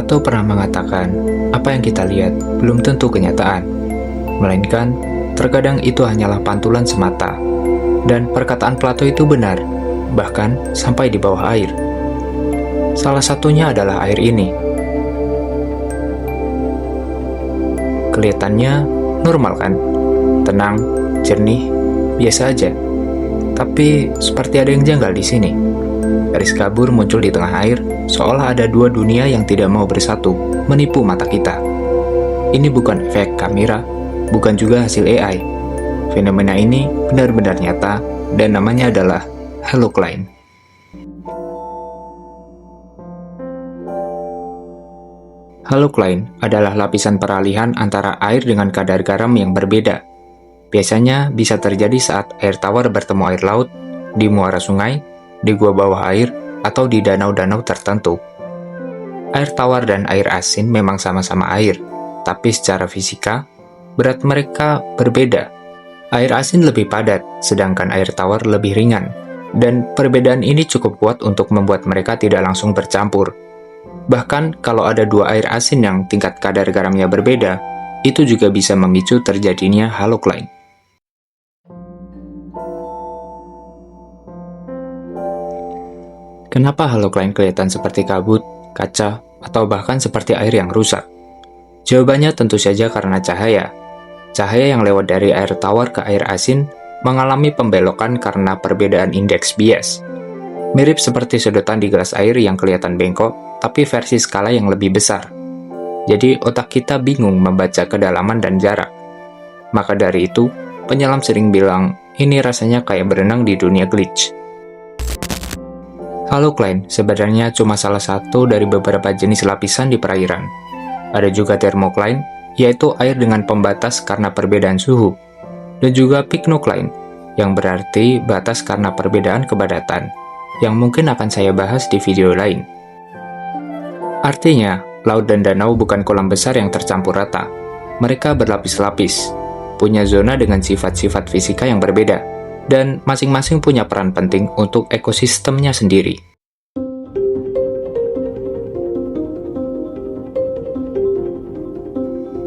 Plato pernah mengatakan, apa yang kita lihat belum tentu kenyataan, melainkan terkadang itu hanyalah pantulan semata. Dan perkataan Plato itu benar, bahkan sampai di bawah air. Salah satunya adalah air ini. Kelihatannya normal kan? Tenang, jernih, biasa aja. Tapi seperti ada yang janggal di sini. Garis kabur muncul di tengah air, seolah ada dua dunia yang tidak mau bersatu, menipu mata kita. Ini bukan efek kamera, bukan juga hasil AI. Fenomena ini benar-benar nyata, dan namanya adalah halocline. Halocline adalah lapisan peralihan antara air dengan kadar garam yang berbeda. Biasanya bisa terjadi saat air tawar bertemu air laut, di muara sungai, di gua bawah air, atau di danau-danau tertentu. Air tawar dan air asin memang sama-sama air, tapi secara fisika, berat mereka berbeda. Air asin lebih padat, sedangkan air tawar lebih ringan, dan perbedaan ini cukup kuat untuk membuat mereka tidak langsung bercampur. Bahkan kalau ada dua air asin yang tingkat kadar garamnya berbeda, itu juga bisa memicu terjadinya halocline. Kenapa halocline kelihatan seperti kabut, kaca, atau bahkan seperti air yang rusak? Jawabannya tentu saja karena cahaya. Cahaya yang lewat dari air tawar ke air asin mengalami pembelokan karena perbedaan indeks bias. Mirip seperti sudutan di gelas air yang kelihatan bengkok, tapi versi skala yang lebih besar. Jadi otak kita bingung membaca kedalaman dan jarak. Maka dari itu, penyelam sering bilang, ini rasanya kayak berenang di dunia glitch. Halocline sebenarnya cuma salah satu dari beberapa jenis lapisan di perairan. Ada juga thermocline, yaitu air dengan pembatas karena perbedaan suhu, dan juga pycnocline, yang berarti batas karena perbedaan kepadatan, yang mungkin akan saya bahas di video lain. Artinya, laut dan danau bukan kolam besar yang tercampur rata. Mereka berlapis-lapis, punya zona dengan sifat-sifat fisika yang berbeda, dan masing-masing punya peran penting untuk ekosistemnya sendiri.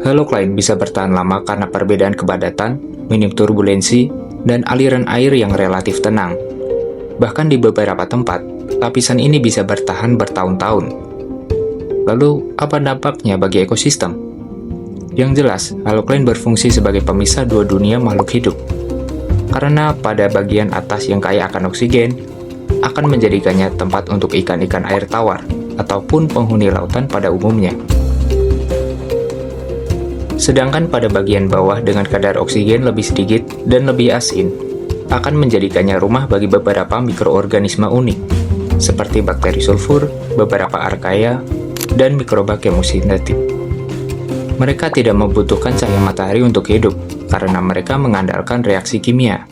Halocline bisa bertahan lama karena perbedaan kepadatan, minim turbulensi, dan aliran air yang relatif tenang. Bahkan di beberapa tempat, lapisan ini bisa bertahan bertahun-tahun. Lalu, apa dampaknya bagi ekosistem? Yang jelas, halocline berfungsi sebagai pemisah dua dunia makhluk hidup. Karena pada bagian atas yang kaya akan oksigen, akan menjadikannya tempat untuk ikan-ikan air tawar, ataupun penghuni lautan pada umumnya. Sedangkan pada bagian bawah dengan kadar oksigen lebih sedikit dan lebih asin, akan menjadikannya rumah bagi beberapa mikroorganisme unik, seperti bakteri sulfur, beberapa archaea, dan mikroba kemosintetik. Mereka tidak membutuhkan cahaya matahari untuk hidup, karena mereka mengandalkan reaksi kimia.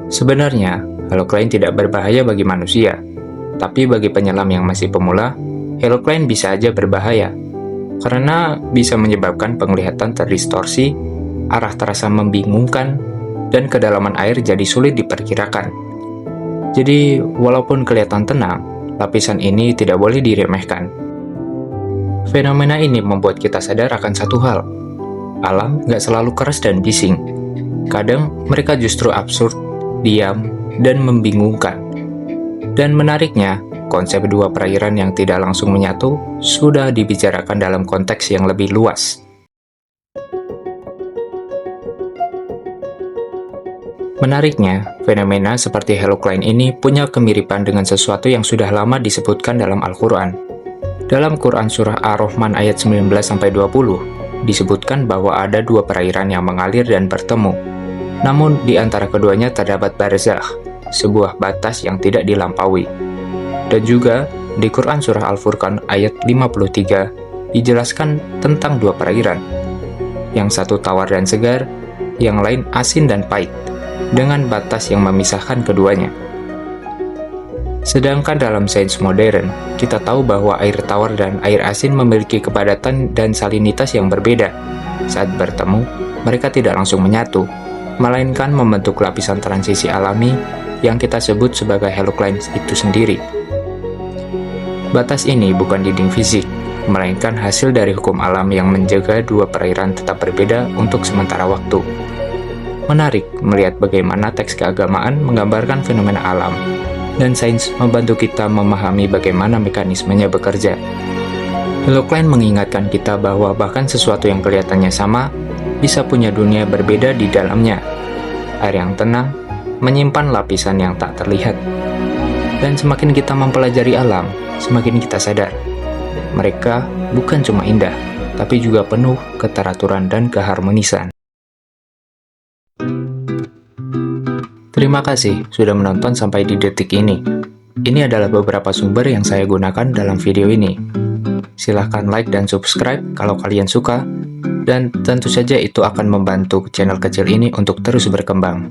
Sebenarnya, halocline tidak berbahaya bagi manusia, tapi bagi penyelam yang masih pemula, halocline bisa aja berbahaya, karena bisa menyebabkan penglihatan terdistorsi, arah terasa membingungkan, dan kedalaman air jadi sulit diperkirakan. Jadi, walaupun kelihatan tenang, lapisan ini tidak boleh diremehkan. Fenomena ini membuat kita sadar akan satu hal. Alam nggak selalu keras dan bising. Kadang mereka justru absurd, diam, dan membingungkan. Dan menariknya, konsep dua perairan yang tidak langsung menyatu sudah dibicarakan dalam konteks yang lebih luas. Menariknya, fenomena seperti halocline ini punya kemiripan dengan sesuatu yang sudah lama disebutkan dalam Al-Quran. Dalam Quran Surah Ar-Rahman ayat 19-20, disebutkan bahwa ada dua perairan yang mengalir dan bertemu. Namun, di antara keduanya terdapat barzakh, sebuah batas yang tidak dilampaui. Dan juga, di Quran Surah Al-Furqan ayat 53, dijelaskan tentang dua perairan. Yang satu tawar dan segar, yang lain asin dan pahit, dengan batas yang memisahkan keduanya. Sedangkan dalam sains modern, kita tahu bahwa air tawar dan air asin memiliki kepadatan dan salinitas yang berbeda. Saat bertemu, mereka tidak langsung menyatu, melainkan membentuk lapisan transisi alami yang kita sebut sebagai HoloCline itu sendiri. Batas ini bukan dinding fisik, melainkan hasil dari hukum alam yang menjaga dua perairan tetap berbeda untuk sementara waktu. Menarik melihat bagaimana teks keagamaan menggambarkan fenomena alam, dan sains membantu kita memahami bagaimana mekanismenya bekerja. HoloCline mengingatkan kita bahwa bahkan sesuatu yang kelihatannya sama, bisa punya dunia berbeda di dalamnya. Air yang tenang, menyimpan lapisan yang tak terlihat. Dan semakin kita mempelajari alam, semakin kita sadar, mereka bukan cuma indah, tapi juga penuh keteraturan dan keharmonisan. Terima kasih sudah menonton sampai di detik ini. Ini adalah beberapa sumber yang saya gunakan dalam video ini. Silahkan like dan subscribe kalau kalian suka, dan tentu saja itu akan membantu channel kecil ini untuk terus berkembang.